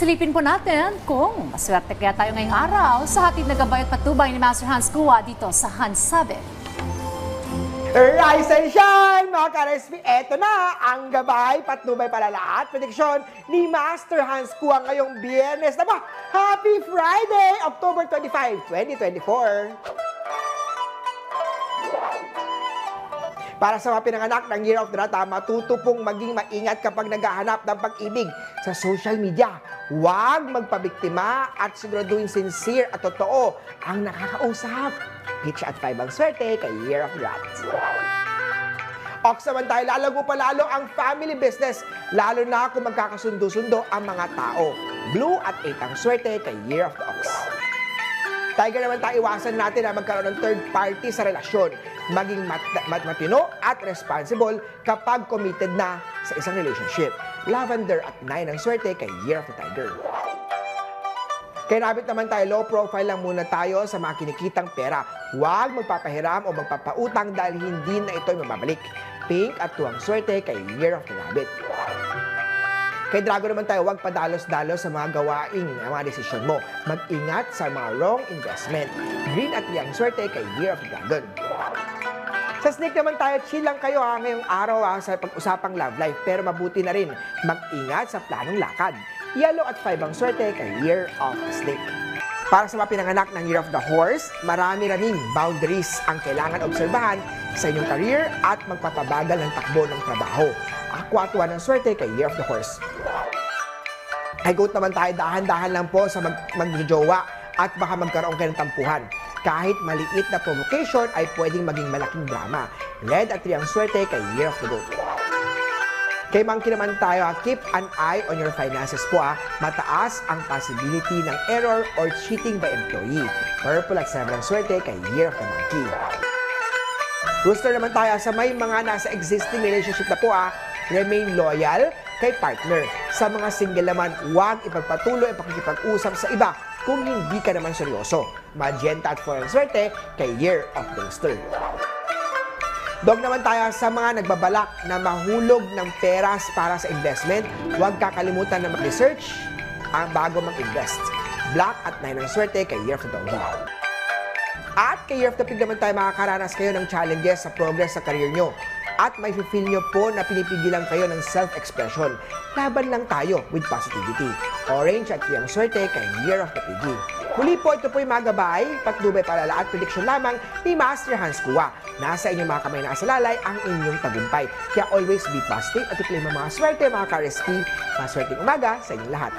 Silipin po natin kung maswerte kaya tayo ngayong araw sa hatid na gabay at patubay ni Master Hans Kua dito sa Hans Sabi. Rise and shine, mga ka-RSP! Eto na ang gabay, patnubay, palala at prediksyon ni Master Hans Kua ngayong Biyernes. Naba, Happy Friday, October 25, 2024! Para sa mga pinanganak ng Year of the Rat, matuto pong maging maingat kapag naghahanap ng pag-ibig sa social media. Huwag magpabiktima at siguraduhin sincere at totoo ang nakakausap. Pitch at 5 ang swerte kay Year of the Rat. Ox naman tayo, lalago pa lalo ang family business, lalo na kung magkakasundo-sundo ang mga tao. Blue at 8 ang swerte kay Year of the Ox. Tiger naman tayo, iwasan natin na magkaroon ng third party sa relasyon. Maging matino at responsible kapag committed na sa isang relationship. Lavender at 9 ang swerte kay Year of the Tiger. Kay Rabbit naman tayo, low profile lang muna tayo sa mga kinikitang pera. Huwag magpapahiram o magpapautang dahil hindi na ito'y mababalik. Pink at 2 ang swerte kay Year of the Rabbit. Kay Dragon naman tayo, huwag padalos-dalos sa mga gawain, mga desisyon mo. Mag-ingat sa mga wrong investment. Green at 3 ang swerte kay Year of the Dragon. Sa Snake naman tayo, chill lang kayo ngayong araw sa pag-usapang love life. Pero mabuti na rin, mag-ingat sa planong lakad. Yellow at 5 ang swerte kay Year of the Snake. Para sa mga pinanganak ng Year of the Horse, marami-raming boundaries ang kailangan obserbahan sa inyong career at magpapabagal ng takbo ng trabaho. Aqua at 1 ang swerte kay Year of the Horse. Ay goat naman tayo, dahan-dahan lang po sa magjojowa at baka magkaroon kayo ng tampuhan. Kahit maliit na provocation ay pwedeng maging malaking drama. Red at 3 ang swerte kay Year of the Goat. Kay Monkey naman tayo, keep an eye on your finances po. Mataas ang possibility ng error or cheating by employee. Purple at 7 ang swerte kay Year of the Monkey. Rooster naman tayo, sa may mga nasa existing relationship na po remain loyal kay partner. Sa mga single naman, huwag ipagpatuloy ang pakikipag-usap sa iba kung hindi ka naman seryoso. Magenta at 4 ang swerte kay Year of the Rooster. Dog naman tayo, sa mga nagbabalak na mahulog ng peras para sa investment, huwag kakalimutan na mag-research bago mag-invest. Black at 9 ang swerte kay Year of the Doggy. At kay Year of the Pig naman tayo, makakaranas kayo ng challenges sa progress sa career nyo. At may feel nyo po na pinipigilan kayo ng self-expression. Laban lang tayo with positivity. Orange at 3 ang swerte kay Year of the Piggy. Muli po, ito po yung mga gabay, patnubay, palala at prediksyon lamang ni Master Hans Kua. Nasa inyong mga kamay na asalalay ang inyong tagumpay. Kaya always be positive at i-claim ang mga swerte, mga ka-RSP. Mga swerteng umaga sa inyong lahat.